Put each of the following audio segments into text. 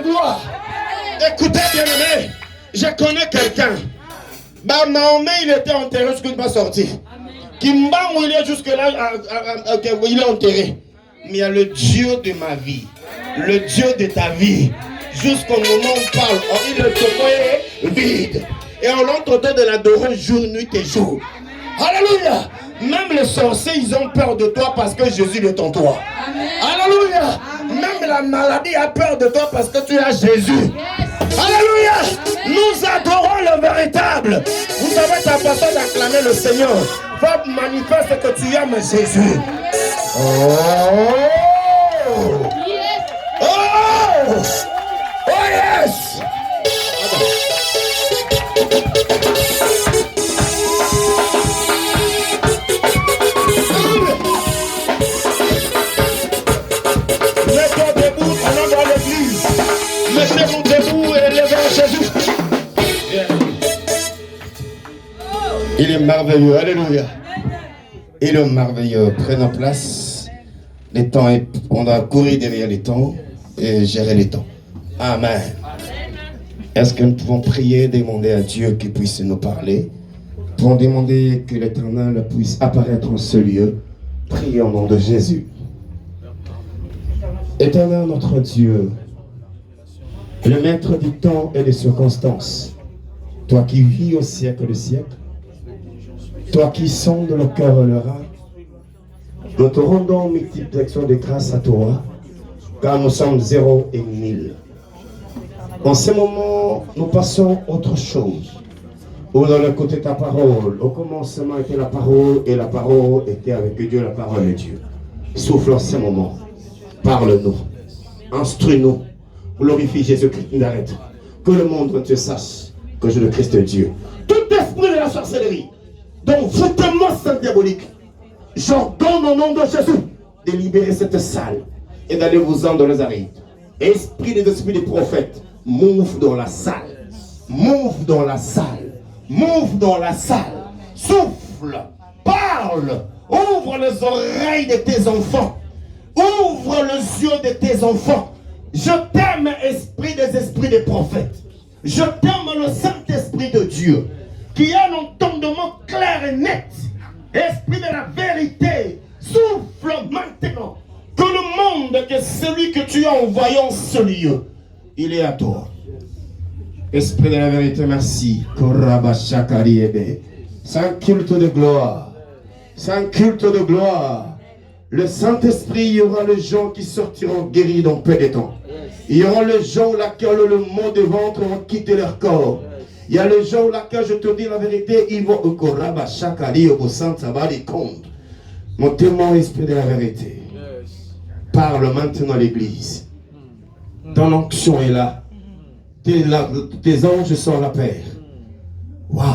gloire. Écoutez, bien-aimé, je connais quelqu'un. Bah, Mahomet, il était enterré jusqu'à ne pas sortir. Kimba, où il est jusque-là, il est enterré. Mais il y a le Dieu de ma vie, le Dieu de ta vie, jusqu'au moment où on parle, il le est vide. Et on l'entretient de l'adorer jour, nuit et jour. Alléluia. Même les sorciers, ils ont peur de toi parce que Jésus est en toi. Amen. Alléluia. Amen. Même la maladie a peur de toi parce que tu as Jésus. Yes. Alléluia. Amen. Nous adorons le véritable. Vous savez, ta façon d'acclamer le Seigneur va manifester que tu aimes Jésus. Oh. Yes. Oh. Oh yes. Mettez-vous debout, allons dans l'église. Mettez-vous debout et élevez Jésus. Il est merveilleux, alléluia. Il est merveilleux. Prenons place. Les temps, on doit courir derrière les temps et gérer les temps. Amen. Est-ce que nous pouvons prier, demander à Dieu qu'il puisse nous parler? Pour demander que l'Éternel puisse apparaître en ce lieu. Prions au nom de Jésus. Éternel notre Dieu, le maître du temps et des circonstances, toi qui vis au siècle des siècles, toi qui sondes le cœur et le rein, nous te rendons multiples actions de grâce à toi, car nous sommes 0 et 1000. En ce moment, nous passons autre chose. Où dans le côté de ta parole, au commencement était la parole, et la parole était avec Dieu, la parole est Dieu. Souffle en ce moment. Parle-nous, instruis-nous, glorifie Jésus-Christ de Nazareth. Que le monde te sache que je le Christ de Dieu. Tout esprit de la sorcellerie, dont voûtement saint diabolique, j'ordonne au nom de Jésus de libérer cette salle et d'aller vous en dans les arrêts. Esprit des esprits des prophètes, move dans la salle, move dans la salle, move dans la salle, souffle, parle, ouvre les oreilles de tes enfants. Ouvre les yeux de tes enfants. Je t'aime, esprit des esprits des prophètes. Je t'aime, le Saint-Esprit de Dieu, qui a un entendement clair et net. Esprit de la vérité, souffle maintenant. Que le monde, que celui que tu as envoyé en ce lieu, il est à toi. Esprit de la vérité, merci. C'est un culte de gloire. C'est un culte de gloire. Le Saint-Esprit, il y aura les gens qui sortiront guéris dans peu de temps. Il y aura les gens laquelle le mot de ventre vont quitter leur corps. Il y a les gens laquelle je te dis la vérité, ils vont au Koraba Shakari au Saint-Sabali compte. Mon témoin, esprit de la vérité, parle maintenant à l'église. Ton onction est là. Tes anges sont la paix. Waouh!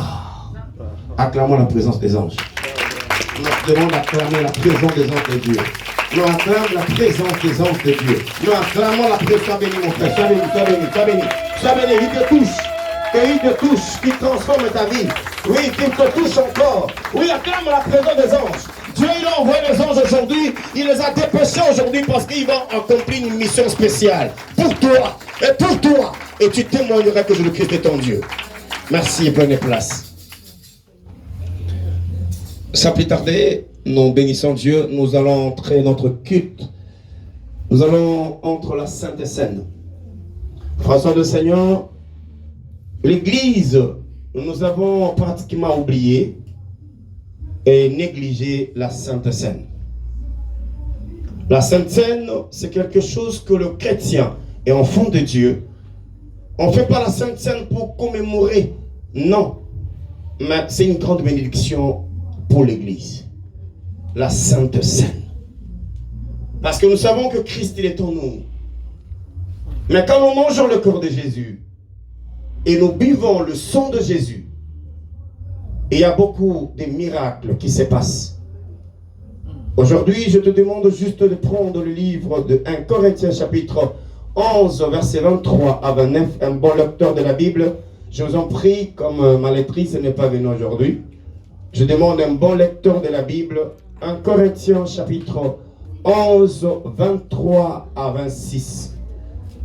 Acclamons la présence des anges. Nous demandons d'acclamer la présence des anges de Dieu. Nous acclamons la présence des anges de Dieu. Nous acclamons la présence. Sois béni, mon frère. Sois béni, sois béni, sois béni. Sois béni, il te touche. Et il te touche, qui transforme ta vie. Oui, qui te touche encore. Oui, acclame la présence des anges. Dieu, il a envoyé les anges aujourd'hui. Il les a dépêchés aujourd'hui parce qu'ils vont accomplir une mission spéciale. Pour toi et pour toi. Et tu témoigneras que Jésus-Christ est ton Dieu. Merci et prenez place. Sans plus tarder, nous bénissons Dieu. Nous allons entrer dans notre culte. Nous allons entre la Sainte Seine. François de Seigneur, l'Église, nous avons pratiquement oublié et négligé la Sainte Seine. La Sainte Seine, c'est quelque chose que le chrétien est enfant de Dieu. On ne fait pas la Sainte Seine pour commémorer. Non. Mais c'est une grande bénédiction pour l'Église. La Sainte Seine. Parce que nous savons que Christ, il est en nous. Mais quand nous mangeons le corps de Jésus et nous buvons le sang de Jésus, il y a beaucoup de miracles qui se passent. Aujourd'hui, je te demande juste de prendre le livre de 1 Corinthiens chapitre 11, verset 23 à 29, un bon lecteur de la Bible. Je vous en prie, comme ma lectrice n'est pas venue aujourd'hui, je demande un bon lecteur de la Bible, 1 Corinthiens chapitre 11, 23 à 26.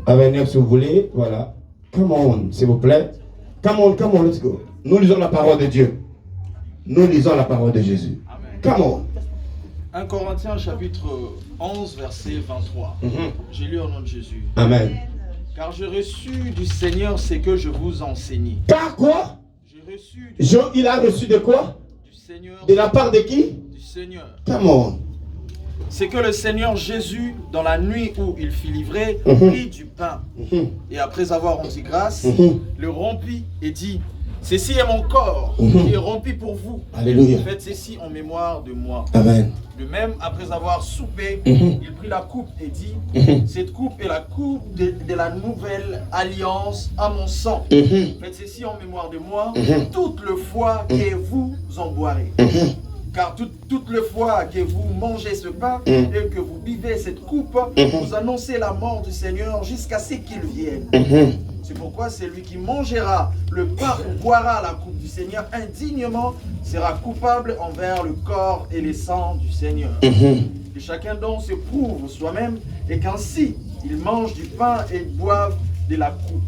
À 29 si vous voulez, voilà. Come on, s'il vous plaît. Come on, let's go. Nous lisons la parole de Dieu. Nous lisons la parole de Jésus. Amen. Come on. 1 Corinthiens chapitre 11 verset 23. J'ai lu au nom de Jésus. Amen. Car j'ai reçu du Seigneur ce que je vous enseigne. Car quoi? J'ai reçu Il a reçu de quoi? du Seigneur. De la part de qui? Du Seigneur. Come on. C'est que le Seigneur Jésus, dans la nuit où il fut livré, prit du pain. Et après avoir rendu grâce, le rompit et dit: ceci est mon corps qui est rompu pour vous. Alléluia. Faites ceci en mémoire de moi. Amen. De même, après avoir soupé, il prit la coupe et dit: cette coupe est la coupe de la nouvelle alliance à mon sang. Faites ceci en mémoire de moi, toute le fois que vous en boirez. Car toute le fois que vous mangez ce pain et que vous buvez cette coupe, vous annoncez la mort du Seigneur jusqu'à ce qu'il vienne. C'est pourquoi celui qui mangera le pain ou boira la coupe du Seigneur indignement sera coupable envers le corps et le sang du Seigneur. Que chacun donc se prouve soi-même et qu'ainsi il mange du pain et boive de la coupe.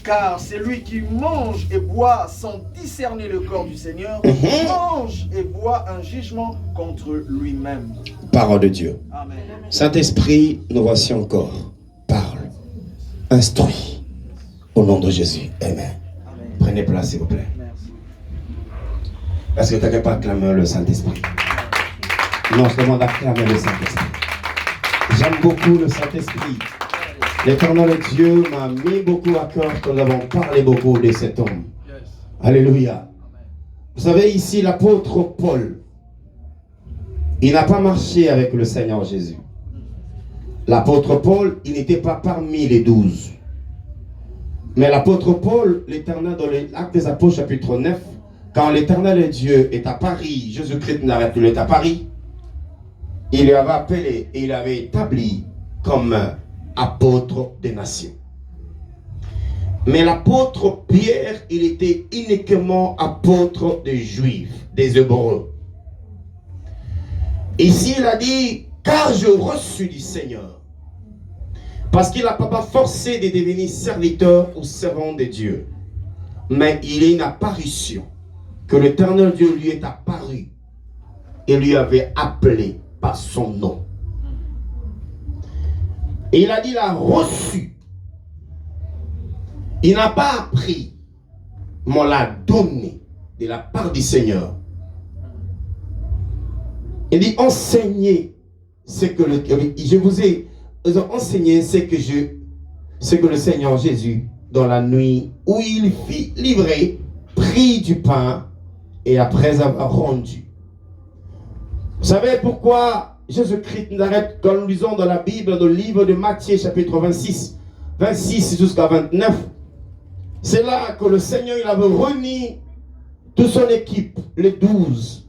Car celui qui mange et boit sans discerner le corps du Seigneur mange et boit un jugement contre lui-même. Parole de Dieu. Amen. Saint-Esprit, nous voici encore. Parle. Instruis. Au nom de Jésus. Amen. Amen. Prenez place, s'il vous plaît. Merci. Est-ce que tu n'as pas acclamé le Saint-Esprit? Non, je demande d'acclamer le Saint-Esprit. J'aime beaucoup le Saint-Esprit. L'Éternel Dieu m'a mis beaucoup à cœur que nous avons parlé beaucoup de cet homme. Yes. Alléluia. Amen. Vous savez, ici, l'apôtre Paul, il n'a pas marché avec le Seigneur Jésus. L'apôtre Paul, il n'était pas parmi les 12. Mais l'apôtre Paul, l'Éternel, dans l'Acte des Apôtres, chapitre 9, quand l'Éternel Dieu est à Paris, Jésus-Christ n'arrête plus d'être à Paris, il lui avait appelé et il avait établi comme apôtre des nations. Mais l'apôtre Pierre, il était uniquement apôtre des Juifs, des Hébreux. Ici, il a dit, car je reçus du Seigneur. Parce qu'il n'a pas forcé de devenir serviteur ou servant de Dieu. Mais il est une apparition que l'Éternel Dieu lui est apparu et lui avait appelé par son nom. Et il a dit, il a reçu. Il n'a pas appris, mais on l'a donné de la part du Seigneur. Il dit, enseignez ce que je vous ai enseigné ce que le Seigneur Jésus, dans la nuit où il fit livrer, prit du pain et après avoir rendu. Vous savez pourquoi Jésus-Christ nous arrête quand nous lisons dans la Bible, dans le livre de Matthieu, chapitre 26 jusqu'à 29. C'est là que le Seigneur il avait réuni toute son équipe, les 12.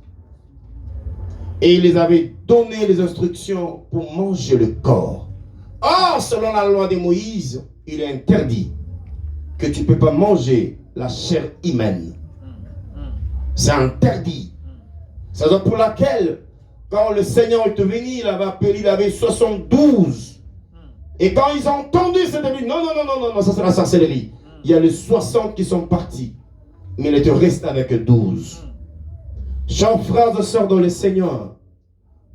Et il les avait donné les instructions pour manger le corps. Or, selon la loi de Moïse, il est interdit que tu ne peux pas manger la chair humaine. C'est interdit. C'est la raison pour laquelle, quand le Seigneur est venu, il avait appelé, il avait 72. Et quand ils ont entendu cette vie, non, ça c'est la sorcellerie. Il y a les 60 qui sont partis. Mais il te reste avec 12. Chers frères et sœurs dans le Seigneur,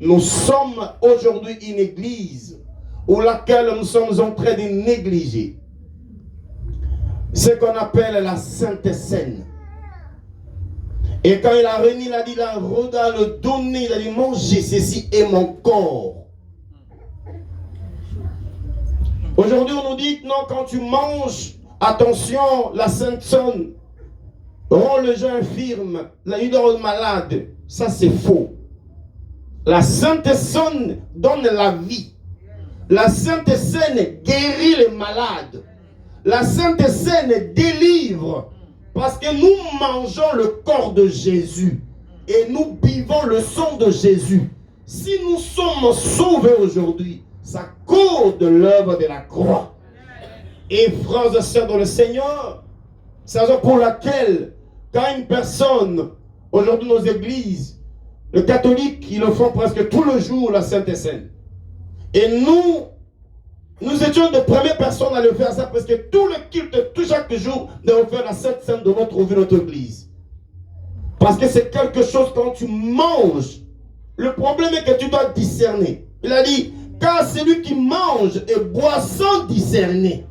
nous sommes aujourd'hui une église où laquelle nous sommes en train de négliger ce qu'on appelle la Sainte Seine. Et quand il a réuni, il a dit, il a le donner, il a dit, mangez, ceci est mon corps. Aujourd'hui, on nous dit, non, quand tu manges, attention, la Sainte Seine rend le gens infirme, la rend malade. Ça, c'est faux. La Sainte Seine donne la vie. La Sainte Seine guérit les malades. La Sainte Seine délivre. Parce que nous mangeons le corps de Jésus. Et nous buvons le sang de Jésus. Si nous sommes sauvés aujourd'hui, c'est à cause de l'œuvre de la croix. Et frères et sœurs dans le Seigneur, c'est la raison pour laquelle, quand une personne, aujourd'hui nos églises, les catholiques, ils le font presque tout le jour, la Sainte Seine. Et nous, Nous étions les premières personnes à le faire ça parce que tout le culte, tout chaque jour, de faire la Sainte Seine de notre vie, notre église. Parce que c'est quelque chose quand tu manges. Le problème est que tu dois discerner. Il a dit, car celui qui mange et boit sans discerner.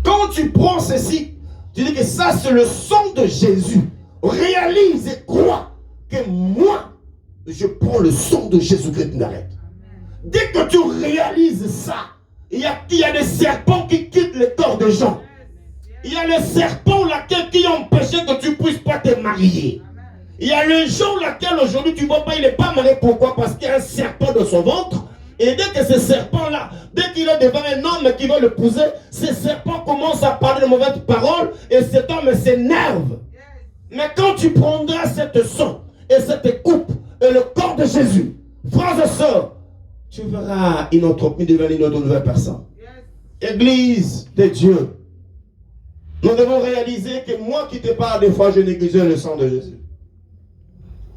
Quand tu prends ceci, tu dis que ça c'est le sang de Jésus. Réalise et crois que moi, je prends le sang de Jésus-Christ de Nazareth. Dès que tu réalises ça, il y a des serpents qui quittent le corps des gens. Il y a les serpents qui ont empêché que tu ne puisses pas te marier. Il y a le gens laquelle aujourd'hui tu ne vois pas, il n'est pas marié. Pourquoi? Parce qu'il y a un serpent dans son ventre. Et dès que ce serpent-là, dès qu'il est devant un homme qui va l'épouser, ce serpent commence à parler de mauvaises paroles et cet homme s'énerve. Mais quand tu prendras cette sang et cette coupe et le corps de Jésus, frères et sœurs, tu verras une entreprise devenir une nouvelle personne. Église de Dieu, nous devons réaliser que moi qui te parle des fois, je négligeais le sang de Jésus.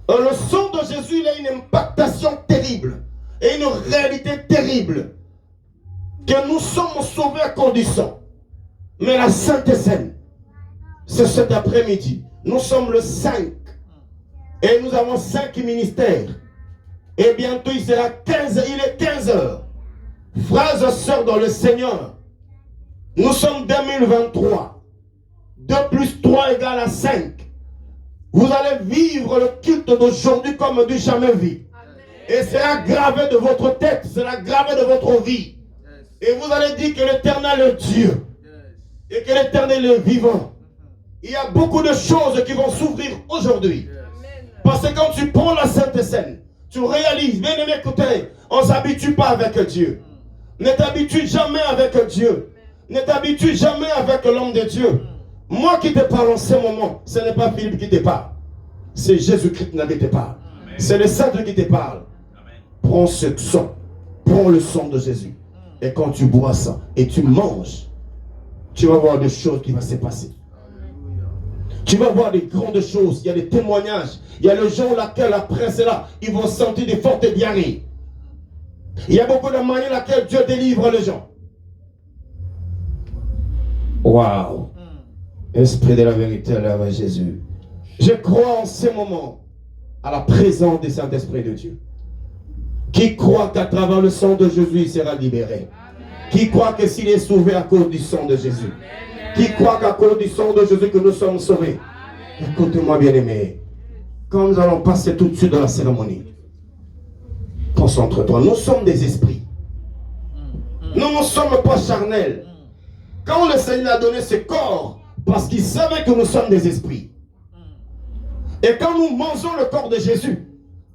Le sang de Jésus, il a une impactation terrible et une réalité terrible. Que nous sommes sauvés à cause du sang. Mais la Sainte Seine, c'est cet après-midi. Nous sommes le 5. Et nous avons 5 ministères. Et bientôt il sera 15, il est 15 heures. Frères et sœurs dans le Seigneur, nous sommes 2023. 2 plus 3 égale à 5. Vous allez vivre le culte d'aujourd'hui comme du jamais vu. Et sera gravé de votre tête, sera gravé de votre vie. Et vous allez dire que l'Éternel est Dieu. Et que l'Éternel est vivant. Il y a beaucoup de choses qui vont s'ouvrir aujourd'hui. Parce que quand tu prends la Sainte Seine, tu réalises, bien aimé, écoutez, on ne s'habitue pas avec Dieu. Ne t'habitue jamais avec Dieu. Ne t'habitue jamais avec l'homme de Dieu. Moi qui te parle en ce moment, ce n'est pas Philippe qui te parle. C'est Jésus-Christ qui te parle. C'est le Saint-Dieu qui te parle. Prends ce sang. Prends le sang de Jésus. Et quand tu bois ça et tu manges, tu vas voir des choses qui vont se passer. Tu vas voir des grandes choses. Il y a des témoignages. Il y a les gens laquelle après cela, ils vont sentir des fortes diarrhées. Il y a beaucoup de manières laquelle Dieu délivre les gens. Waouh! Esprit de la vérité, lève Jésus. Je crois en ce moment à la présence du Saint-Esprit de Dieu. Qui croit qu'à travers le sang de Jésus, il sera libéré. Qui croit que s'il est sauvé à cause du sang de Jésus. Qui croit qu'à cause du sang de Jésus que nous sommes sauvés. Écoutez-moi bien aimé. Quand nous allons passer tout de suite dans la cérémonie, concentre-toi. Nous sommes des esprits. Nous ne sommes pas charnels. Quand le Seigneur a donné ce corps, parce qu'il savait que nous sommes des esprits. Et quand nous mangeons le corps de Jésus,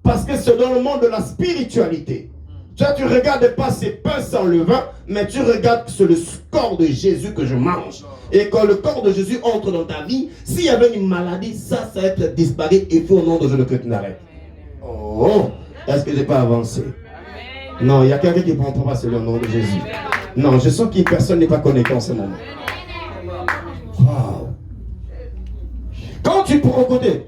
parce que c'est dans le monde de la spiritualité. Tu ne regardes pas ces pains sans levain, mais tu regardes que c'est le corps de Jésus que je mange. Et quand le corps de Jésus entre dans ta vie, s'il y avait une maladie, ça va être disparu et fait au nom de Jésus-Christ Nazareth. Oh, est-ce que je n'ai pas avancé? Non, il y a quelqu'un qui ne prend pas le nom de Jésus. Non, je sens que personne n'est pas connecté en ce moment. Wow. Quand tu prends côté,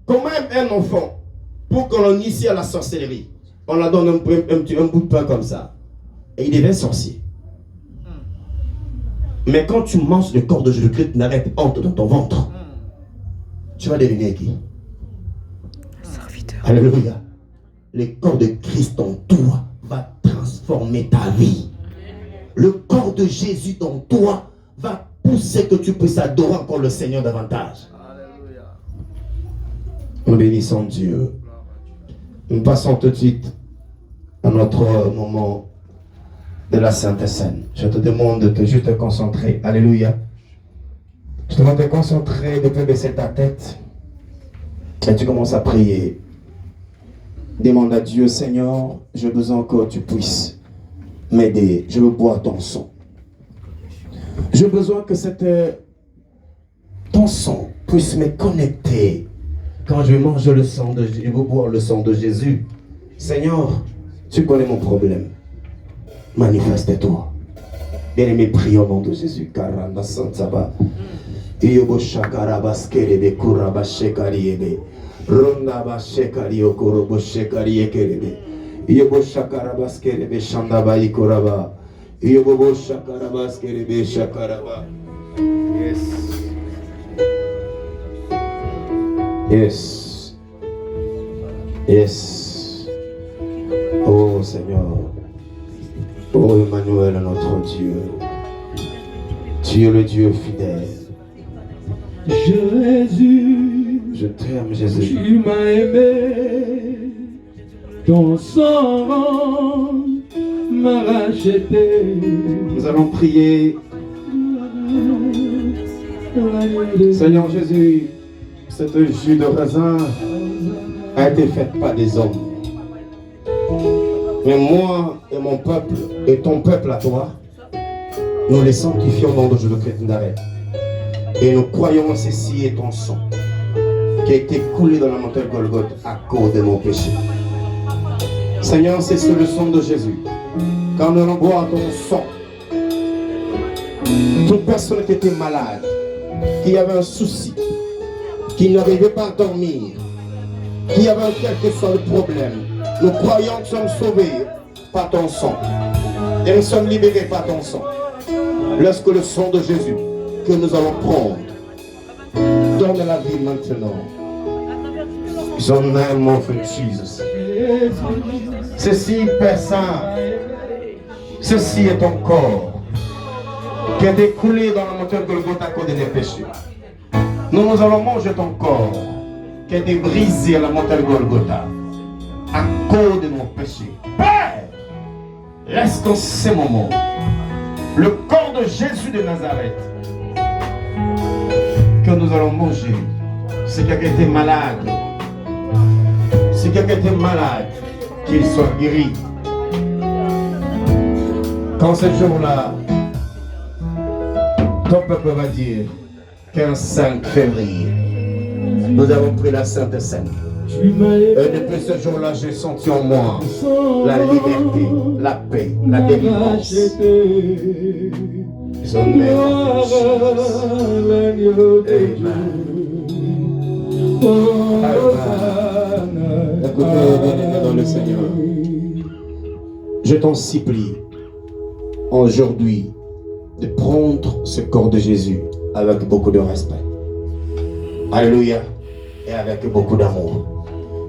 comment un enfant, pour qu'on l'initie à la sorcellerie, on la donne un bout de pain comme ça, et il devient sorcier. Mais quand tu manges le corps de Jésus-Christ, n'arrête entre dans ton ventre, tu vas devenir qui? Serviteur. Alléluia. Le corps de Christ en toi va transformer ta vie. Le corps de Jésus dans toi va pousser que tu puisses adorer encore le Seigneur davantage. Alléluia. Nous bénissons Dieu. Nous passons tout de suite à notre moment de la Sainte Seine. Je te demande de juste te concentrer. Alléluia. Je te demande de te concentrer, de te baisser ta tête. Et tu commences à prier. Demande à Dieu, Seigneur, j'ai besoin que tu puisses m'aider. Je veux boire ton sang. J'ai besoin que ton sang puisse me connecter. Quand je mange le sang de Jésus, je veux boire le sang de Jésus. Seigneur, tu connais mon problème. Manifeste-toi. Bien-aimé, prie au nom de Jésus. Karanda Santaba. Iyobo Shakarabaskerebe Kurabashekariebe. Ronda Bashekari Okorobo Shekari Ekerebe. Yobo shakarabas kerebe shandaba ikoraba. Yobo shakarabas kerebe shakaraba. Yes. Yes. Yes. Oh Seigneur. Oh Emmanuel, notre Dieu. Tu es le Dieu fidèle. Jésus, je t'aime, Jésus. Tu m'as aimé, ton sang m'a racheté. Nous allons prier. Seigneur Jésus, cette jus de raisin a été faite par des hommes. Mais moi et mon peuple, et ton peuple à toi, nous les sanctifions au nom de Jésus-Christ de Nazareth. Et nous croyons ceci est ton sang qui a été coulé dans la montagne Golgotha à cause de nos péchés. Seigneur, c'est sur le sang de Jésus. Quand nous allons boire ton sang, toute personne qui était malade, qui avait un souci, qui n'arrivait pas à dormir, qui avait quel que soit le problème, nous croyons que nous sommes sauvés par ton sang. Et nous sommes libérés par ton sang. Lorsque le sang de Jésus que nous allons prendre donne la vie maintenant. Son name of Jesus. Ceci, Père Saint, ceci est ton corps qui a été coulé dans la montagne de Golgotha à cause de tes péchés. Nous allons manger ton corps qui a été brisé à la montagne de Golgotha à cause de nos péchés. Père, laisse qu'en ce moment, le corps de Jésus de Nazareth, que nous allons manger, si quelqu'un était malade, qu'il soit guéri. Quand ce jour-là, ton peuple va dire qu'un 5 février, nous avons pris la Sainte Seine. Et depuis ce jour-là, j'ai senti en moi la liberté, la paix, la délivrance. Son nom. Écoutez, bien-aimés dans le Seigneur, je t'en supplie aujourd'hui de prendre ce corps de Jésus avec beaucoup de respect. Alléluia. Et avec beaucoup d'amour.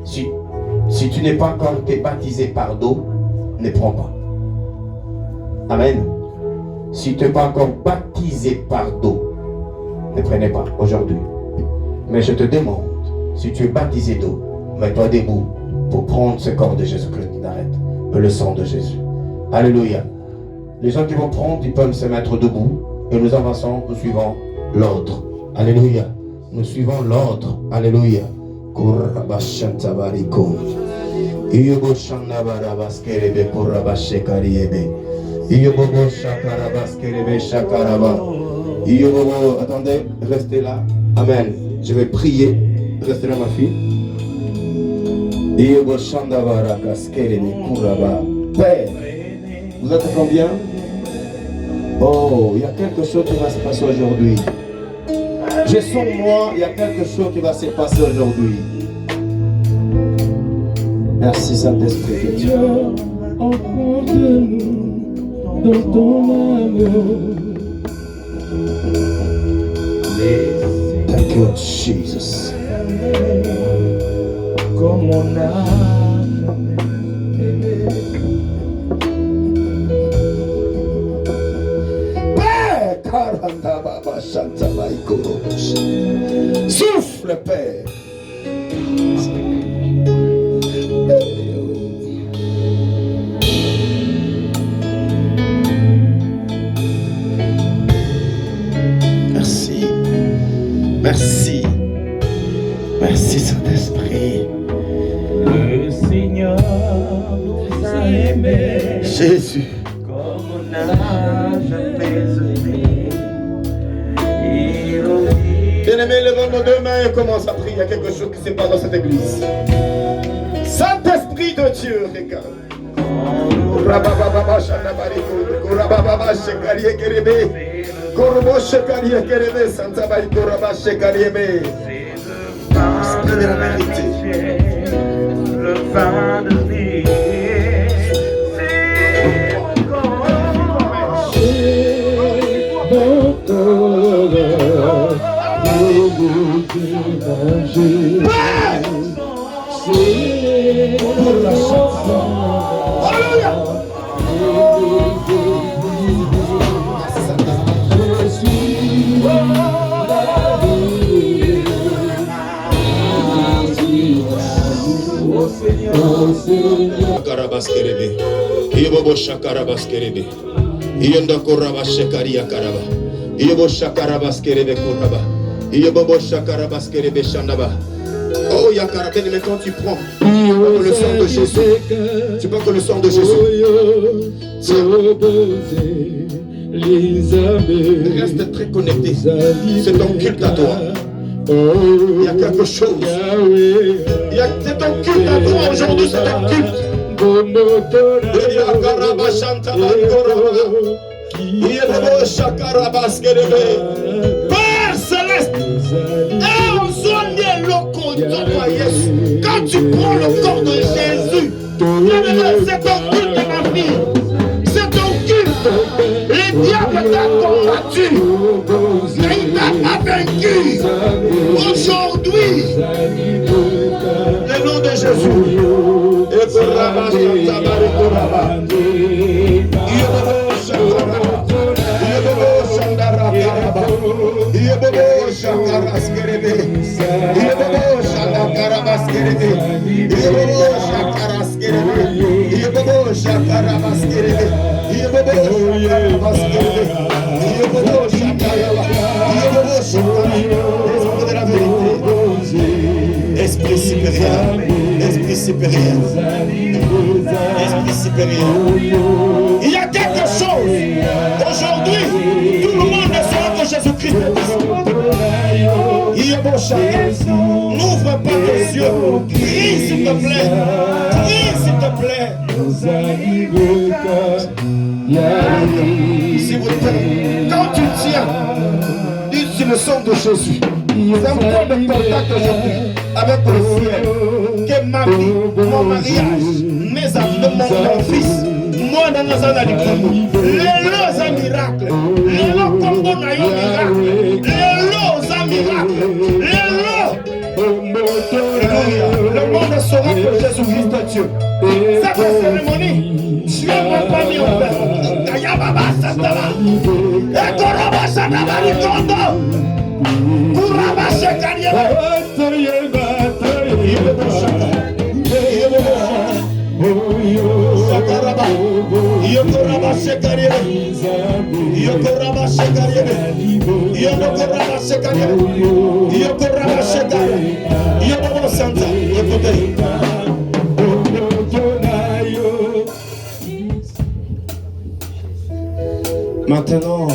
Si tu n'es pas encore été baptisé par d'eau, ne prends pas. Amen. Si tu n'es pas encore baptisé par d'eau, ne prenez pas aujourd'hui. Mais je te demande, si tu es baptisé d'eau, mets-toi debout pour prendre ce corps de Jésus-Christ de Nazareth, le sang de Jésus. Alléluia. Les gens qui vont prendre, ils peuvent se mettre debout et nous avançons, nous suivons l'ordre. Alléluia. Nous suivons l'ordre. Alléluia. Attendez, restez là. Amen. Je vais prier. Restez là, ma fille. Père, vous êtes combien? Oh, il y a quelque chose qui va se passer aujourd'hui. Je sens moi, il y a quelque chose qui va se passer aujourd'hui. Merci Saint-Esprit. Emporte-nous dans ton amour. Thank you, Jesus. Comme on a souffle, Père. Merci. Merci. Merci, Saint-Esprit. le Seigneur nous a aimés. Jésus. Comme on n'a jamais aimé. Bien-aimés, levons nos deux mains et commence à prier. Il y a quelque chose qui se passe dans cette église. Saint-Esprit de Dieu, regarde. Esprit de la vérité. Le vin de vie. Père, pour la chance. Alléluia. Karabaskerebe, Iyobo Shakarabaskerebe, Iyonda Koraba Shekaria Karaba, Iyobo Shakarabaskerebe Koraba, Iyobo Shakarabaskerebe Shandaba. Oh Yakarabé, mais quand tu prends le sang de Jésus, tu prends que le sang de Jésus. Reste très connecté. C'est ton culte à toi. Il y a quelque chose. C'est ton culte à toi aujourd'hui, c'est ton culte. Père céleste, quand tu prends le corps de Jésus, c'est ton culte de ma vie. C'est ton culte. Le diable t'a combattu, mais il t'a pas vaincu. Aujourd'hui, le nom de Jésus. Esprit supérieur, esprit supérieur, esprit supérieur. Il y a quelque chose. Aujourd'hui, tout le monde saura que Jésus-Christ est ici. N'ouvre pas tes yeux. Prie s'il te plaît. Prie s'il te plaît. S'il vous plaît. Quand tu tiens, dis sur le sang de Jésus. C'est un point de contact aujourd'hui avec le ciel. Que ma vie, mon mariage, mes amis, mon fils, moi dans nos analyses, les lots à miracle, les lots comme on a eu miracle, les lots à miracle, les lots. Le monde saura que Jésus-Christ est Dieu. Cette cérémonie, Dieu m'a pas mis au père. Kayababa Satala, Ekoraba Satala Rikondo. Kuraba Shekaria. Sakaraba. Yokoraba Shekaria. Yokoraba Shekaria. Yokoraba Shekaria. Yokoraba Shekaria. Yokoraba Santa. Écoutez. Maintenant,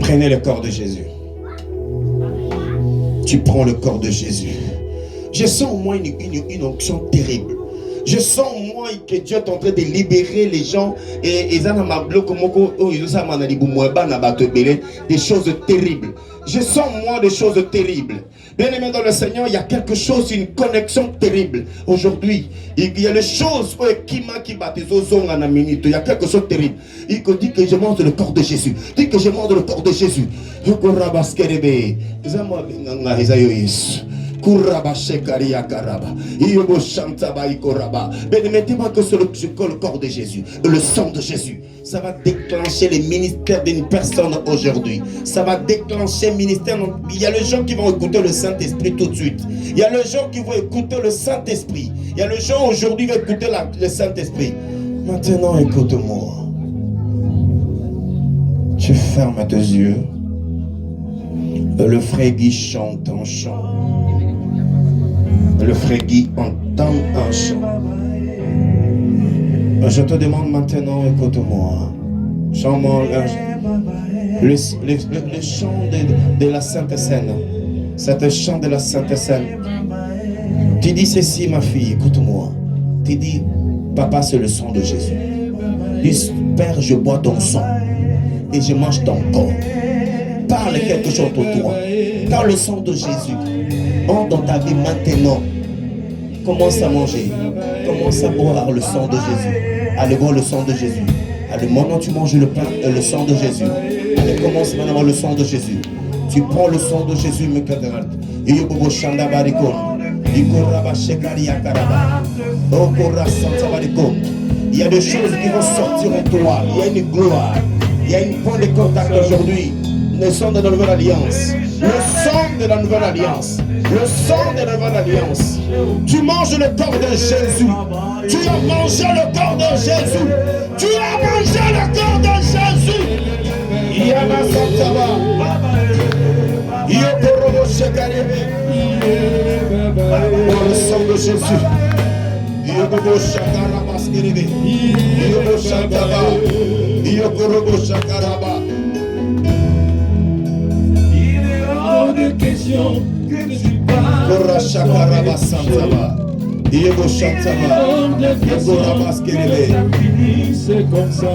prenez le corps de Jésus. Tu prends le corps de Jésus. Je sens au moins une onction terrible. Je sens au moins que Dieu est en train de libérer les gens et des choses terribles. Je sens moi des choses terribles. Bien aimé dans le Seigneur, il y a quelque chose, une connexion terrible. Aujourd'hui, il y a les choses il y a quelque chose de terrible. Il dit que je mange le corps de Jésus. Dit que je mange le corps de Jésus. Mettez-moi que c'est le corps de Jésus, le sang de Jésus. Ça va déclencher les ministères d'une personne aujourd'hui. Ça va déclencher le ministère. Il y a les gens qui vont écouter le Saint-Esprit tout de suite. Il y a les gens qui vont écouter le Saint-Esprit. Il y a les gens aujourd'hui qui vont écouter le Saint-Esprit. Maintenant, écoute-moi. Tu fermes tes yeux. Le frère Guy chante un chant. Le frère Guy entend un chant. Je te demande maintenant, écoute-moi. Le chant de la Sainte Seine. C'est un chant de la Sainte Seine. Tu dis ceci, ma fille, écoute-moi. Tu dis, papa, c'est le sang de Jésus. Dis, Père, je bois ton sang et je mange ton corps. Parle quelque chose pour toi. Dans le sang de Jésus, entre dans ta vie maintenant. Commence à manger. Commence à boire le sang de Jésus. Allez boire le sang de Jésus. Allez, maintenant tu manges le pain et le sang de Jésus. Allez, commence maintenant le sang de Jésus. Tu prends le sang de Jésus, mes camarades. Iyobobo Shanda Bariko. Ikoraba Shekari Yakaraba. Okora Santa Bariko. Il y a des choses qui vont sortir en toi. Il y a une gloire. Il y a une point de contact aujourd'hui. Le sang de la nouvelle alliance. Le sang de la nouvelle alliance. Le sang de la nouvelle alliance. Tu manges le corps de Jésus. Tu as mangé le corps de Jésus. Tu as mangé le corps de Jésus. Yana Santaba. Yoporobo Shekarebe. Dans le sang de Jésus. Yobobo Shakarabaskerebe. Yobo Shantaba. Yokorobo Shakaraba. De questions que tu parles. Kora Shakaraba Santaba. Yobo Shantaba. Yokorabaskerebe. C'est comme ça.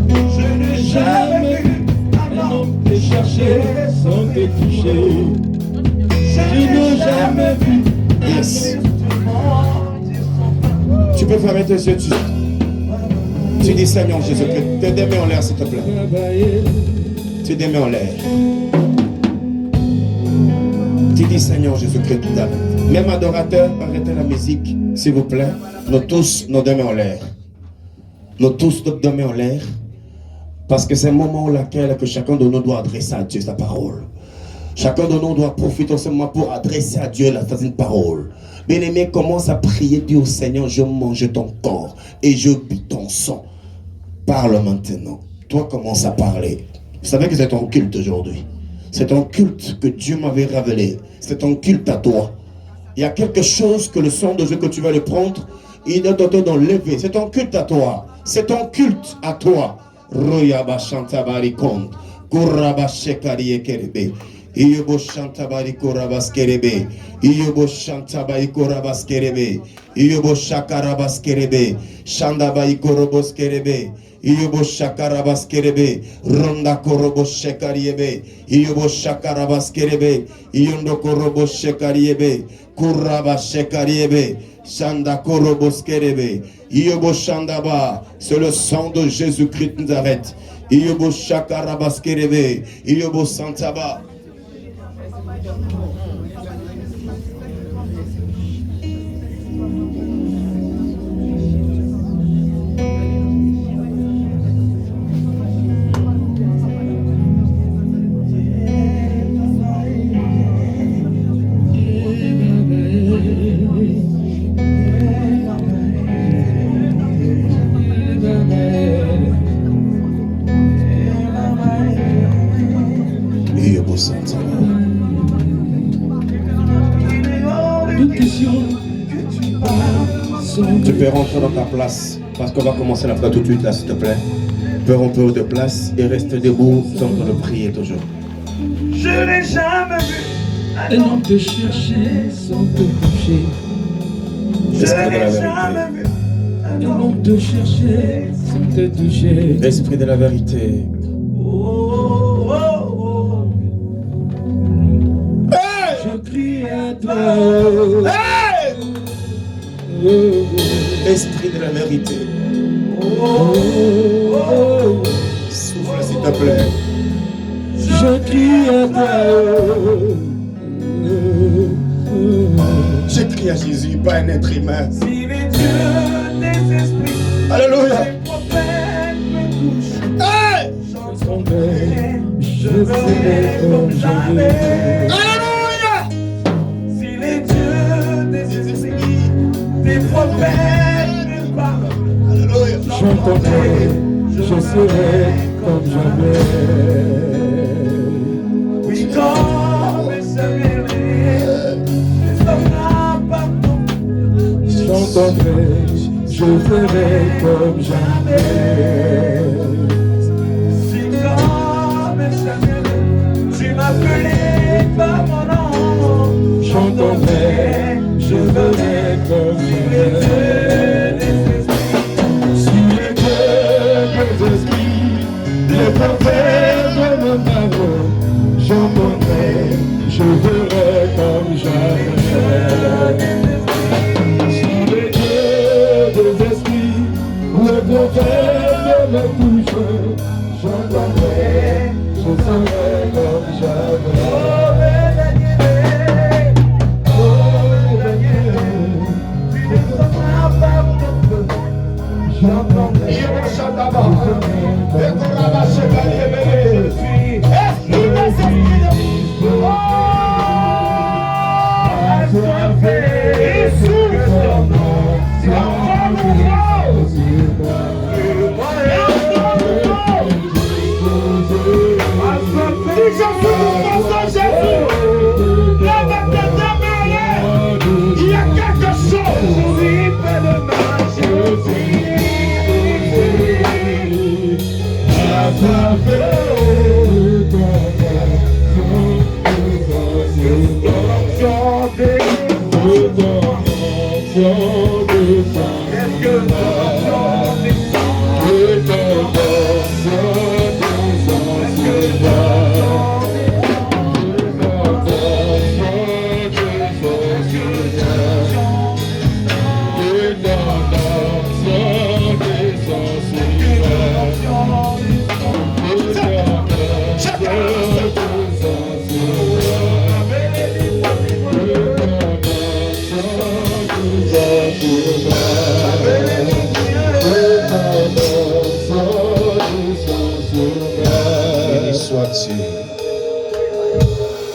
Je n'ai jamais vu un homme te chercher sans te toucher. Je n'ai jamais vu. Yes. Tu peux fermer tes yeux. Tu dis Seigneur Jésus-Christ. Tes deux mains en l'air s'il te plaît. Tes deux mains en l'air. Tu dis Seigneur Jésus-Christ. Même adorateur, arrêtez la musique, s'il vous plaît. Nous tous, nos deux mains en l'air. Nous tous, nos deux mains en l'air. Parce que c'est un moment où que chacun de nous doit adresser à Dieu sa parole. Chacun de nous doit profiter de ce moment pour adresser à Dieu la parole. Bien-aimé, commence à prier, dis au Seigneur, je mange ton corps et je vis ton sang. Parle maintenant. Toi, commence à parler. Vous savez que c'est ton culte aujourd'hui. C'est ton culte que Dieu m'avait révélé. C'est ton culte à toi. Il y a quelque chose que le sang de Dieu que tu vas le prendre, il est d'enlever. C'est ton culte à toi. C'est ton culte à toi. Royaba Chantabari Kond. Kuraba Shekari Ekerebe. Iyobo Chantabari Korabaskerebe. Iyobo Chantabari Korabaskerebe. Iyobo Shakarabaskerebe. Shandabai Koroboskerebe. Iyobo Shakarabaskerebe. Ronda Korobo Shekariebe. Iyobo Shakarabaskerebe. Iyondo Korobo Shekariebe. Kuraba Shekariebe. Shanda Koroboskerebe. Iyobo Shandaba. C'est le sang de Jésus-Christ nous arrête. Iyobo Shakarabaskerebe. Iyobo Santaba. Tu peux rentrer dans ta place parce qu'on va commencer la prière tout de suite là s'il te plaît. Peux rentrer de place et reste debout sans le prier toujours. Je n'ai jamais vu un homme te chercher sans te toucher. Je n'ai jamais vu Un homme te chercher sans te toucher. L'esprit de la vérité. Hey! Je crie à toi. Hey! Esprit de la vérité. Souffle s'il te plaît. Je crie à toi. Je crie à Jésus, pas un être humain. si les dieux des esprits, Alléluia. les prophètes me touchent. Hey! Je serai comme jamais. Alléluia. Si les dieux des esprits, des prophètes me parlent. Alléluia. J'entendrai, je serai comme jamais. Oui, comme se mêler, les hommes n'abandonnent. J'entendrai, je ferai comme jamais. Si comme se mêler, tu m'appelais par mon nom. J'entendrai, je ferai comme jamais. Si les dieux des esprits, les prophètes me parlent, j'entendrai, je ferai comme jamais. Si les dieux des esprits, les prophètes me touchent, j'entendrai, je serai comme jamais.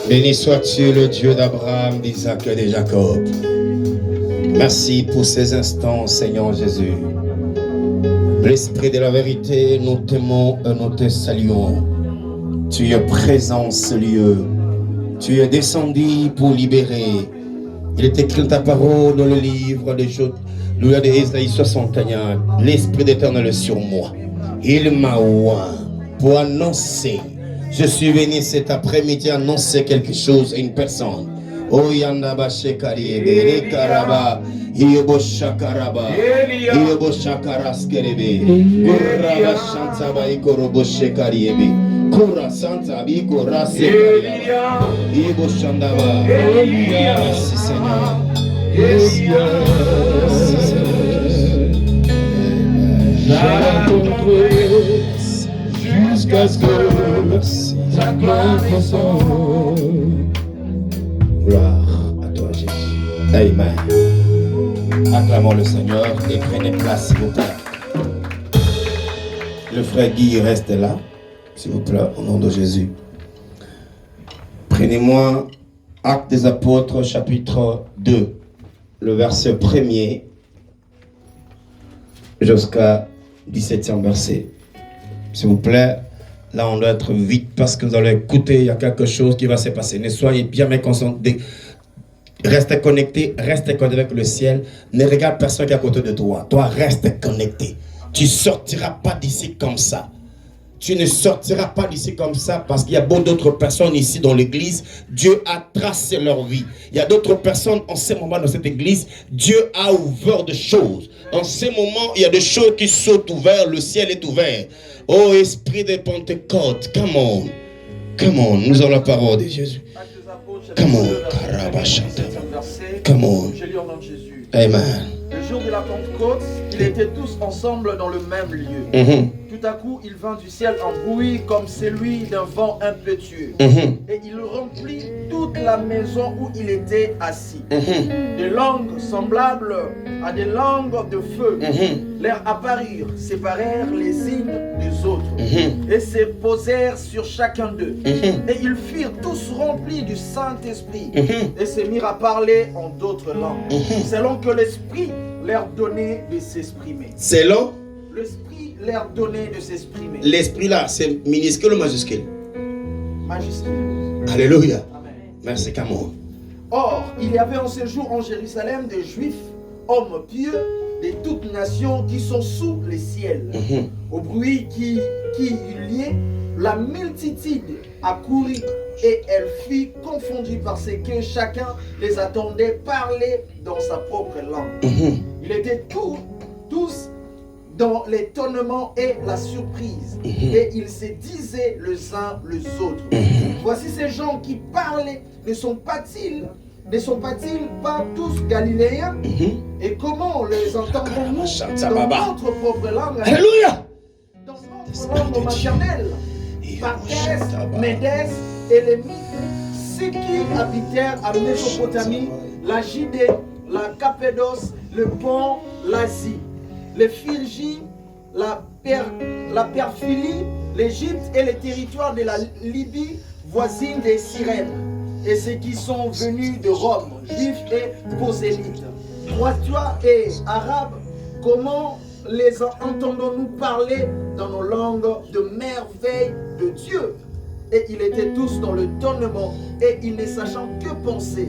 Béni sois-tu, le Dieu d'Abraham, d'Isaac et de Jacob. Merci pour ces instants, Seigneur Jésus. L'Esprit de la vérité, nous t'aimons et nous te saluons. Tu es présent en ce lieu. Tu es descendu pour libérer. Il est écrit dans ta parole dans le livre de Ésaïe 61. L'Esprit d'Éternel est sur moi. Il m'a oint pour annoncer. Je suis venu cet après-midi annoncer quelque chose à une personne. Oh yanda bashekari ebe karaba yebo shakaraba yebo shakaraskerebe kuraba shanta ba ikorobo shekari ebe kura santa bi korase yebo shandaba. Merci Seigneur. Jusqu'à ce que ta gloire descende. Gloire à toi Jésus. Amen. Acclamons le Seigneur et prenez place s'il vous plaît. Le frère Guy reste là, s'il vous plaît, au nom de Jésus. Prenez-moi Actes des Apôtres chapitre 2, le verset 1er jusqu'à 17e verset. S'il vous plaît, là on doit être vite parce que vous allez écouter, il y a quelque chose qui va se passer. Ne soyez bien concentrés. Restez connectés avec le ciel. Ne regarde personne qui est à côté de toi. Toi, reste connecté. Tu ne sortiras pas d'ici comme ça. Tu ne sortiras pas d'ici comme ça parce qu'il y a beaucoup d'autres personnes ici dans l'église. Dieu a tracé leur vie. Il y a d'autres personnes en ce moment dans cette église. Dieu a ouvert des choses. En ce moment, il y a des choses qui sont ouvertes. Le ciel est ouvert. Oh, Esprit de Pentecôte, come on. Come on. Nous avons la parole de Jésus. Come on. Come on. Je lis au nom de Jésus. Amen. Le jour de la Pentecôte, ils étaient tous ensemble dans le même lieu. Tout à coup, il vint du ciel un bruit comme celui d'un vent impétueux. Et il remplit toute la maison où il était assis. Des langues semblables à des langues de feu leur apparurent, séparèrent les unes des autres et se posèrent sur chacun d'eux. Et ils furent tous remplis du Saint-Esprit et se mirent à parler en d'autres langues, selon que l'Esprit leur donnait de s'exprimer. Selon L'Esprit leur donnait de s'exprimer. l'Esprit là, c'est minuscule ou majuscule? Majuscule. Alléluia. Amen. Merci, come on. Or, il y avait en ce jour en Jérusalem des Juifs, hommes pieux, de toutes nations qui sont sous les ciels. Au bruit qui eut lieu, la multitude accourut et elle fut confondue parce que chacun les attendait parler dans sa propre langue. Ils étaient tous dans l'étonnement et la surprise. Et ils se disaient les uns les autres. Voici ces gens qui parlaient, ne sont-ils pas tous galiléens? Et comment les entendons-nous dans notre propre langue? Alléluia. Dans notre langue maternelle. Parthès, Médès et les Mythes, ceux qui habitèrent à Mésopotamie, la Judée, la Cappadoce, le Pont, l'Asie, les Phrygies, la Pamphylie, l'Égypte et les territoires de la Libye voisine des Cyrènes, et ceux qui sont venus de Rome, juifs et prosélytes. Toi et arabes, comment les entendons-nous parler dans nos langues de merveille de Dieu? Et ils étaient tous dans le tonnement, et ils ne sachant que penser,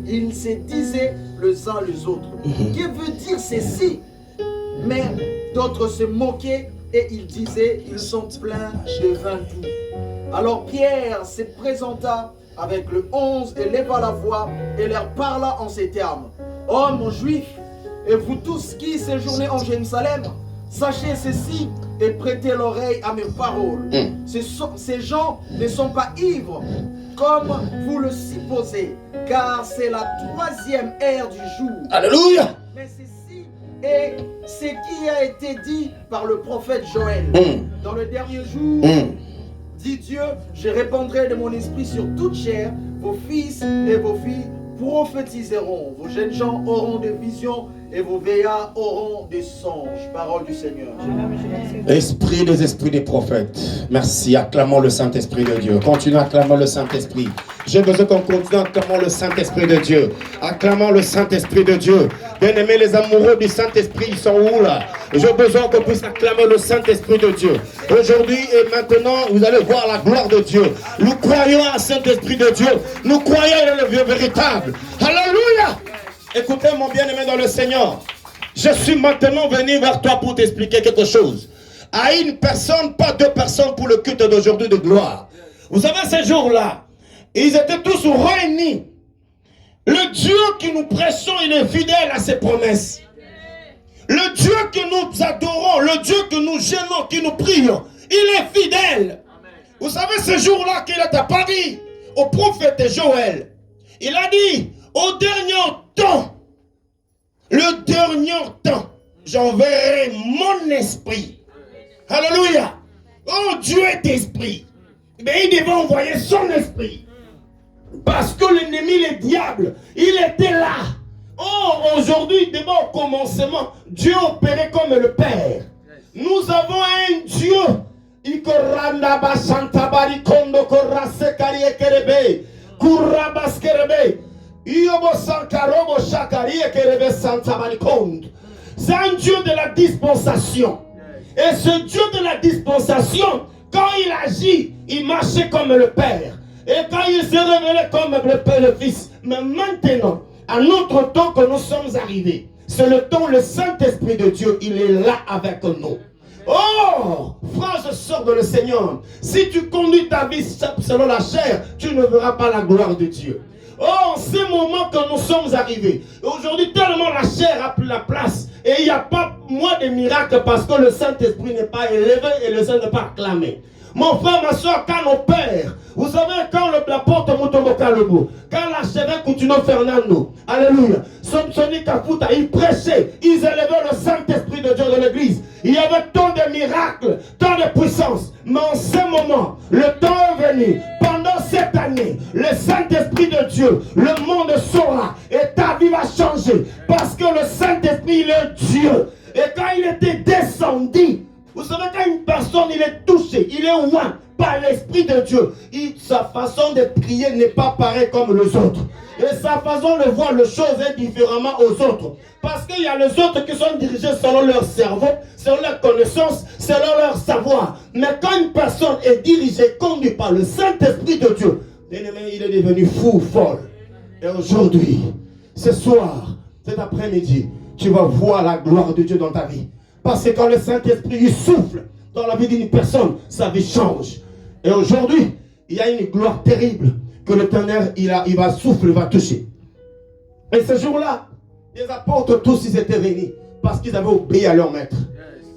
ils se disaient les uns les autres. Que veut dire ceci? Mais d'autres se moquaient et il disait, ils sont pleins de vin doux. Alors Pierre se présenta avec le 11 et leva la voix et leur parla en ces termes. Hommes juifs, et vous tous qui séjournez en Jérusalem, sachez ceci et prêtez l'oreille à mes paroles. Ces gens ne sont pas ivres, comme vous le supposez, car c'est la 3e heure du jour. Alléluia. Mais ceci est ce qui a été dit par le prophète Joël. Dans le dernier jour, dit Dieu, je répandrai de mon esprit sur toute chair, vos fils et vos filles prophétiseront, vos jeunes gens auront des visions et vos vieillards auront des songes. Parole du Seigneur. Esprit des esprits des prophètes. Merci. Acclamons le Saint-Esprit de Dieu. Continuons à acclamer le Saint-Esprit. J'ai besoin qu'on continue à acclamer le Saint-Esprit de Dieu. Acclamons le Saint-Esprit de Dieu. Bien-aimés, les amoureux du Saint-Esprit, ils sont où là? J'ai besoin qu'on puisse acclamer le Saint-Esprit de Dieu. Aujourd'hui et maintenant, vous allez voir la gloire de Dieu. Nous croyons à Saint-Esprit de Dieu. Nous croyons à le Dieu véritable. Alléluia! Écoutez mon bien-aimé dans le Seigneur. Je suis maintenant venu vers toi pour t'expliquer quelque chose. À une personne, pas 2 personnes pour le culte d'aujourd'hui de gloire. Vous savez, ces jours-là, ils étaient tous réunis. Le Dieu que nous prêchons, il est fidèle à ses promesses. Le Dieu que nous adorons, le Dieu que nous gênons, que nous prions, il est fidèle. Vous savez, ce jour-là qu'il est à Paris, au prophète Joël, il a dit, au dernier temps, le dernier temps, j'enverrai mon esprit. Alléluia. Oh, Dieu est esprit. Mais il devait envoyer son esprit. Parce que l'ennemi, le diable, il était là. Oh, aujourd'hui, d'abord au commencement, Dieu opérait comme le Père. Nous avons un Dieu. C'est un Dieu de la dispensation. Et ce Dieu de la dispensation, quand il agit, il marchait comme le Père. Et quand il se révélait comme le Père, le Fils. Mais maintenant, à notre temps que nous sommes arrivés, c'est le temps, le Saint-Esprit de Dieu, il est là avec nous. Oh, frère, je sors de le Seigneur. Si tu conduis ta vie selon la chair, tu ne verras pas la gloire de Dieu. Oh, en ces moments que nous sommes arrivés, aujourd'hui tellement la chair a pris la place et il n'y a pas moins de miracles parce que le Saint-Esprit n'est pas élevé et le Saint n'est pas acclamé. Mon frère, ma soeur, quand nos pères, vous savez, quand la porte Mutombo Kalubu, quand l'archevêque Coutinho Fernando, alléluia, Samsoni Kafuta, ils prêchaient, ils élevaient le Saint-Esprit de Dieu dans l'église. Il y avait tant de miracles, tant de puissance. Mais en ce moment, le temps est venu. Pendant cette année, le Saint-Esprit de Dieu, le monde saura et ta vie va changer. Parce que le Saint-Esprit, il est Dieu. Et quand il était descendu, vous savez, quand une personne il est touché, il est oint par l'Esprit de Dieu, sa façon de prier n'est pas pareille comme les autres. Et sa façon de voir les choses est différemment aux autres. Parce qu'il y a les autres qui sont dirigés selon leur cerveau, selon leur connaissance, selon leur savoir. Mais quand une personne est dirigée, conduite par le Saint-Esprit de Dieu, l'ennemi il est devenu fou, folle. Et aujourd'hui, ce soir, cet après-midi, tu vas voir la gloire de Dieu dans ta vie. Parce que quand le Saint-Esprit il souffle dans la vie d'une personne, sa vie change. Et aujourd'hui, il y a une gloire terrible que le tonnerre, il va souffler, il va toucher. Et ce jour-là, les apôtres tous, ils étaient réunis parce qu'ils avaient obéi à leur maître.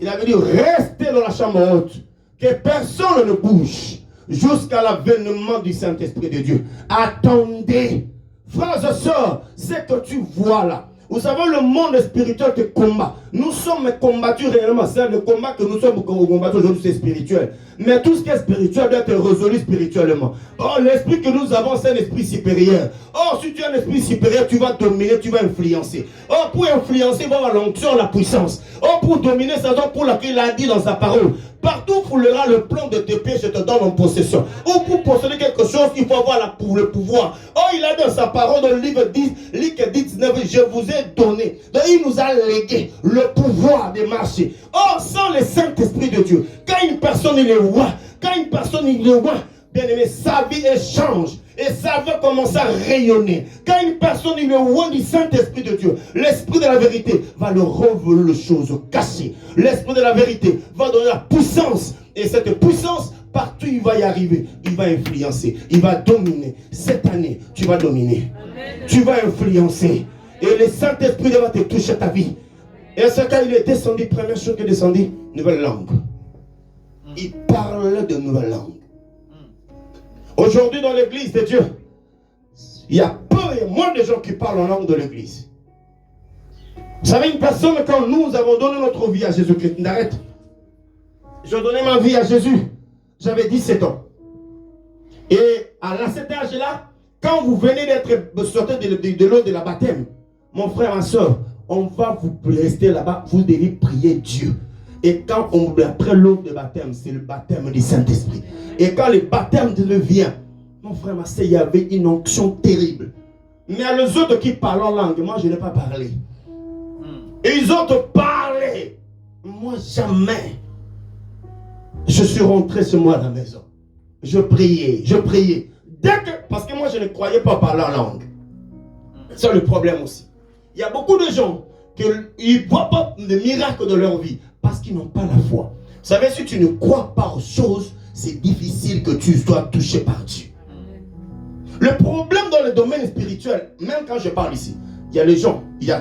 Il avait dit, restez dans la chambre haute, que personne ne bouge jusqu'à l'avènement du Saint-Esprit de Dieu. Attendez. Frères et sœurs, ce que tu vois là, vous savez, le monde spirituel te combat. Nous sommes combattus réellement. C'est le combat que nous sommes combattus aujourd'hui, c'est spirituel. Mais tout ce qui est spirituel doit être résolu spirituellement. Oh, l'esprit que nous avons, c'est un esprit supérieur. Oh, si tu as un esprit supérieur, tu vas dominer, tu vas influencer. Oh, pour influencer, il va avoir l'onction, la puissance. Oh, pour dominer, c'est ça pour laquelle il a dit dans sa parole. Partout foulera le plan de tes pieds, je te donne en possession. Ou pour posséder quelque chose, il faut avoir le pouvoir. Oh, il a dit dans sa parole, dans le livre 10, livre 19, je vous ai donné. Donc, il nous a légué le pouvoir de marcher. Oh, sans le Saint-Esprit de Dieu, quand une personne il est roi, quand une personne il est roi, bien aimé, sa vie elle change. Et ça va commencer à rayonner. Quand une personne est le roi du Saint-Esprit de Dieu, l'Esprit de la vérité va leur révéler les choses cachées. L'Esprit de la vérité va donner la puissance. Et cette puissance, partout il va y arriver, il va influencer, il va dominer. Cette année, tu vas dominer. Amen. Tu vas influencer. Et le Saint-Esprit va te toucher ta vie. Et à ce cas, il est descendu, première chose qu'il est descendu, nouvelle langue. Il parle de nouvelles langues. Aujourd'hui, dans l'église de Dieu, il y a peu et moins de gens qui parlent en langue de l'église. Vous savez, une personne, quand nous avons donné notre vie à Jésus-Christ, n'arrête. J'ai donné ma vie à Jésus. J'avais 17 ans. Et à cet âge-là, quand vous venez d'être sorti de l'eau de la baptême, mon frère, ma soeur, on va vous rester là-bas, vous devez prier Dieu. Et quand après l'eau de baptême, c'est le baptême du Saint-Esprit. Et quand le baptême de Dieu vient, mon frère, ma soeur, il y avait une onction terrible. Mais à les autres qui parlent en langue, moi je n'ai pas parlé. Et les autres parlaient. Moi jamais. Je suis rentré chez moi à la maison. Je priais. Parce que moi je ne croyais pas parler en langue. C'est le problème aussi. Il y a beaucoup de gens qui ne voient pas de miracles de leur vie parce qu'ils n'ont pas la foi. Vous savez, si tu ne crois pas aux choses, c'est difficile que tu sois touché par Dieu. Le problème dans le domaine spirituel, même quand je parle ici, il y a les gens, il y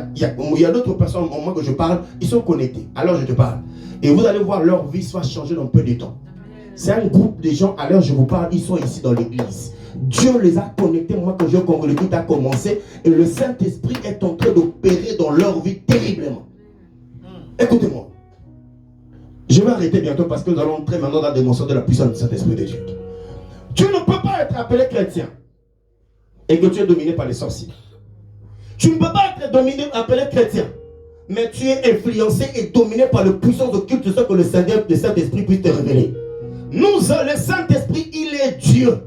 a d'autres personnes au moment que je parle, ils sont connectés. Alors je te parle. Et vous allez voir, leur vie soit changée dans peu de temps. C'est un groupe de gens, à l'heure je vous parle, ils sont ici dans l'église. Dieu les a connectés, moi que je connais, tout a commencé, et le Saint-Esprit est en train d'opérer dans leur vie terriblement. Écoutez-moi. Je vais arrêter bientôt parce que nous allons entrer maintenant dans la démonstration de la puissance du Saint-Esprit de Dieu. Tu ne peux pas être appelé chrétien et que tu es dominé par les sorciers. Tu ne peux pas être appelé chrétien, mais tu es influencé et dominé par le puissance de culte, ce que le Saint-Esprit puisse te révéler. Le Saint-Esprit, il est Dieu.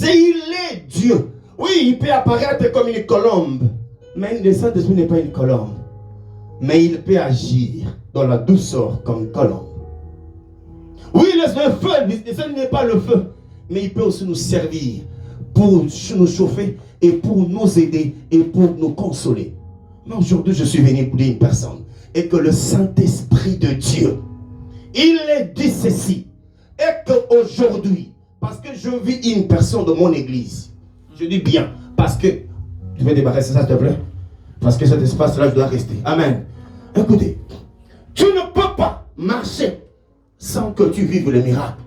Il est Dieu. Oui, il peut apparaître comme une colombe, mais le Saint-Esprit n'est pas une colombe. Mais il peut agir dans la douceur comme une colombe. Oui, le feu, ce n'est pas le feu, mais il peut aussi nous servir pour nous chauffer et pour nous aider et pour nous consoler. Mais aujourd'hui, je suis venu pour dire une personne et que le Saint-Esprit de Dieu, il est dit ceci, et qu'aujourd'hui, parce que je vis une personne de mon église, je dis bien, parce que, tu veux débarrasser ça s'il te plaît? Parce que cet espace-là, je dois rester. Amen. Écoutez, tu ne peux pas marcher sans que tu vives le miracle.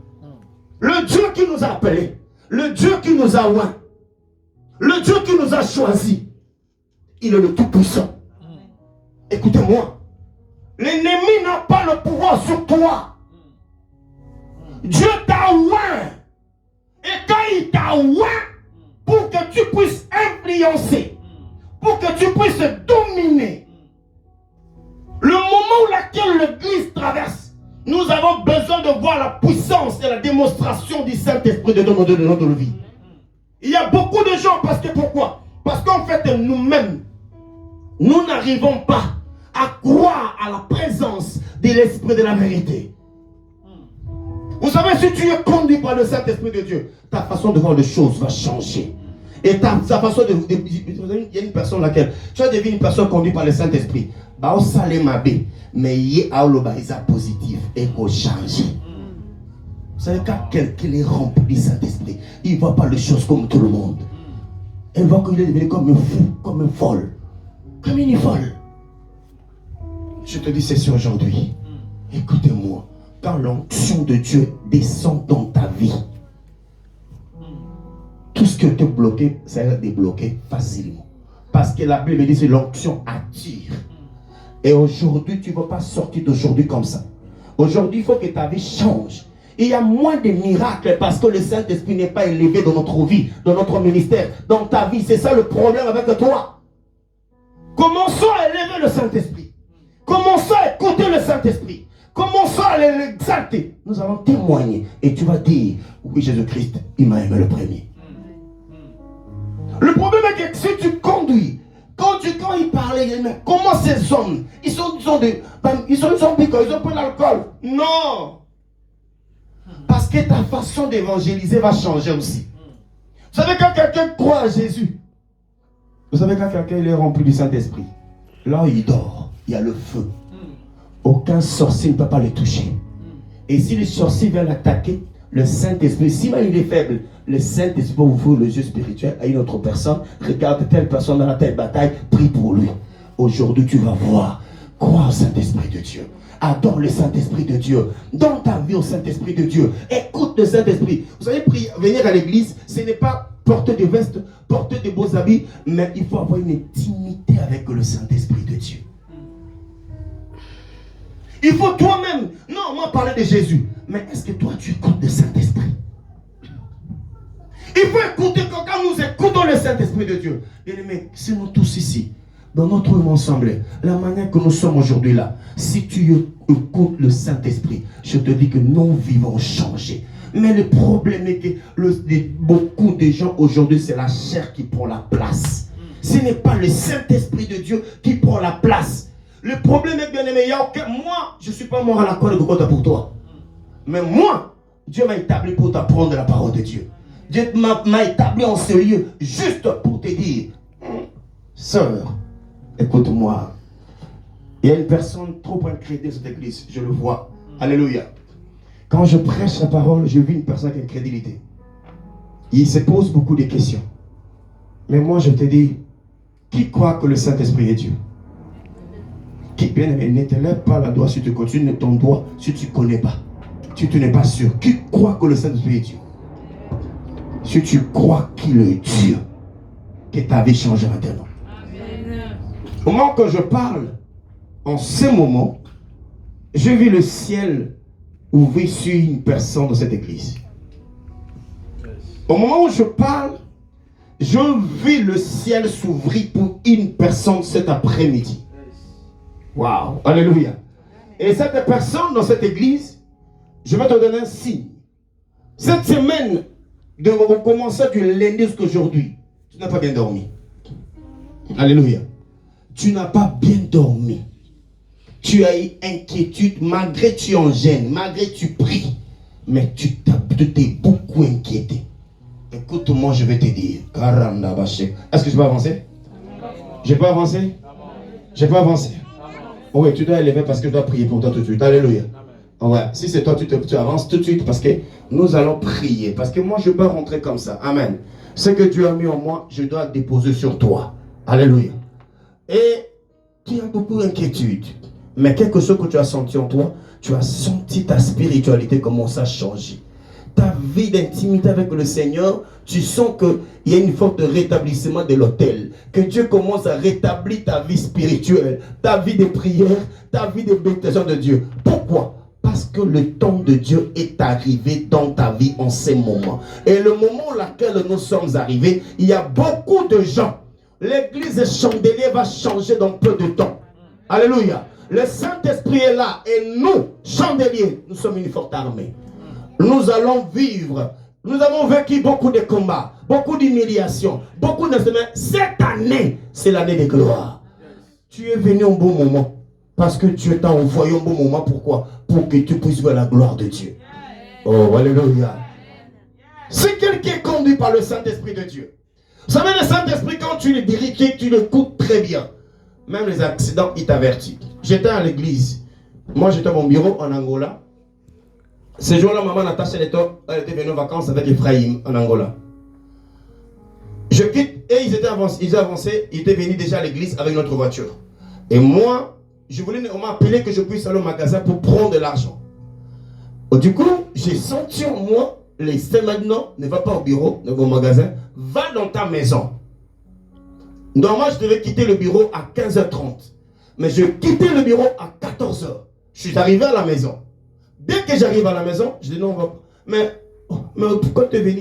Le Dieu qui nous a appelés, le Dieu qui nous a oint, le Dieu qui nous a choisis, il est le Tout-Puissant. Écoutez-moi, l'ennemi n'a pas le pouvoir sur toi. Dieu t'a oint. Et quand il t'a oint, pour que tu puisses influencer, pour que tu puisses dominer, le moment où laquelle l'Église traverse, nous avons besoin de voir la puissance et la démonstration du Saint-Esprit de notre vie. Il y a beaucoup de gens, parce que pourquoi? Parce qu'en fait, nous-mêmes, nous n'arrivons pas à croire à la présence de l'Esprit de la vérité. Vous savez, si tu es conduit par le Saint-Esprit de Dieu, ta façon de voir les choses va changer. Et ta façon de... Il y a une personne laquelle... Tu as deviné une personne conduite par le Saint-Esprit. Bah, au salé ma bé. Mais il y a un positif et qu'on change. Vous savez, quand quelqu'un est rempli du Saint-Esprit, il ne voit pas les choses comme tout le monde. Il voit qu'il est devenu comme un fou, comme un folle. Comme une folle. Je te dis ceci aujourd'hui. Écoutez-moi. Quand l'onction de Dieu descend dans ta vie, tout ce que tu as bloqué, ça va débloquer facilement. Parce que la Bible dit que l'onction attire. Et aujourd'hui, tu ne vas pas sortir d'aujourd'hui comme ça. Aujourd'hui, il faut que ta vie change. Il y a moins de miracles parce que le Saint-Esprit n'est pas élevé dans notre vie, dans notre ministère, dans ta vie. C'est ça le problème avec toi. Commençons à élever le Saint-Esprit. Commençons à écouter le Saint-Esprit. Commençons à l'exalter. Nous allons témoigner. Et tu vas dire, oui, Jésus-Christ, il m'a aimé le premier. Le problème est que si tu conduis, quand il parlait, comment ces hommes, ils sont piquants, ils ont pris l'alcool. Non. Parce que ta façon d'évangéliser va changer aussi. Vous savez, quand quelqu'un croit à Jésus, vous savez, quand quelqu'un il est rempli du Saint-Esprit, là où il dort, il y a le feu. Aucun sorcier ne peut pas le toucher. Et si le sorcier vient l'attaquer, le Saint-Esprit, si même il est faible, le Saint-Esprit va ouvrir les yeux spirituels à une autre personne. Regarde telle personne dans la telle bataille, prie pour lui. Aujourd'hui, tu vas voir. Crois au Saint-Esprit de Dieu. Adore le Saint-Esprit de Dieu. Donne ta vie au Saint-Esprit de Dieu. Écoute le Saint-Esprit. Vous savez, venir à l'église, ce n'est pas porter des vestes, porter des beaux habits, mais il faut avoir une intimité avec le Saint-Esprit de Dieu. Il faut toi-même, non, moi parler de Jésus, mais est-ce que toi tu écoutes le Saint-Esprit? Il faut écouter quand nous écoutons le Saint-Esprit de Dieu. Bien aimé, c'est nous tous ici, dans notre ensemble, la manière que nous sommes aujourd'hui là, si tu écoutes le Saint-Esprit, je te dis que nos vies vont changer. Mais le problème est que beaucoup de gens aujourd'hui, c'est la chair qui prend la place. Ce n'est pas le Saint-Esprit de Dieu qui prend la place. Le problème est, bien aimé, moi, je ne suis pas mort à la croix de Golgotha pour toi. Mais moi, Dieu m'a établi pour t'apprendre la parole de Dieu. Dieu m'a établi en ce lieu juste pour te dire, sœur, écoute-moi. Il y a une personne trop incrédule dans cette église, je le vois. Alléluia. Quand je prêche la parole, je vis une personne avec incrédulité. Il se pose beaucoup de questions. Mais moi, je te dis, qui croit que le Saint-Esprit est Dieu? Qui, bien aimé, ne te lève pas la doigt si tu continues ton doigt, si tu ne connais pas. Si tu n'es pas sûr. Qui croit que le Saint-Esprit est Dieu? Si tu crois qu'il est Dieu, que ta vie change maintenant. Au moment que je parle, en ce moment, je vis le ciel ouvrir sur une personne dans cette église. Au moment où je parle, je vis le ciel s'ouvrir pour une personne cet après-midi. Waouh, alléluia. Et cette personne dans cette église, je vais te donner un signe. Cette semaine, de commencer du lundi jusqu'à aujourd'hui, tu n'as pas bien dormi. Alléluia. Tu n'as pas bien dormi. Tu as eu inquiétude, malgré tu en gênes, malgré tu pries, mais tu t'es beaucoup inquiété. Écoute-moi, je vais te dire. Est-ce que je peux avancer? Je peux avancer? Je peux avancer? Oh oui, tu dois élever parce que je dois prier pour toi tout de suite. Alléluia. Ouais. Si c'est toi, tu avances tout de suite parce que nous allons prier. Parce que moi, je ne peux pas rentrer comme ça. Amen. Ce que Dieu a mis en moi, je dois le déposer sur toi. Alléluia. Et tu as beaucoup d'inquiétude. Mais quelque chose que tu as senti en toi, tu as senti ta spiritualité commencer à changer. Ta vie d'intimité avec le Seigneur, tu sens qu'il y a une forme de rétablissement de l'autel. Que Dieu commence à rétablir ta vie spirituelle, ta vie de prière, ta vie de méditation de Dieu. Pourquoi? Parce que le temps de Dieu est arrivé dans ta vie en ce moment. Et le moment où lequel nous sommes arrivés, il y a beaucoup de gens. L'église chandelier va changer dans peu de temps. Alléluia. Le Saint-Esprit est là et nous, chandeliers, nous sommes une forte armée. Nous allons vivre. Nous avons vécu beaucoup de combats, beaucoup d'humiliations, beaucoup de semaines. Cette année, c'est l'année de gloire. Tu es venu au bon moment. Parce que Dieu t'a envoyé au bon moment. Pourquoi? Pour que tu puisses voir la gloire de Dieu. Oh, alléluia. C'est quelqu'un conduit par le Saint-Esprit de Dieu. Vous savez, le Saint-Esprit, quand tu le diriges, tu l'écoutes très bien. Même les accidents, il t'avertit. J'étais à l'église. Moi, j'étais à mon bureau en Angola. Ce jour-là, maman Natacha, elle était venue en vacances avec Ephraim en Angola. Je quitte et ils avancé, ils étaient venus déjà à l'église avec notre voiture. Et moi, on m'a appelé que je puisse aller au magasin pour prendre de l'argent. Du coup, j'ai senti en moi, c'est maintenant, ne va pas au bureau, ne va au magasin, va dans ta maison. Normalement, je devais quitter le bureau à 15h30. Mais je quittais le bureau à 14h. Je suis arrivé à la maison. Dès que j'arrive à la maison, je dis non, on va pas. Mais pourquoi tu es venu?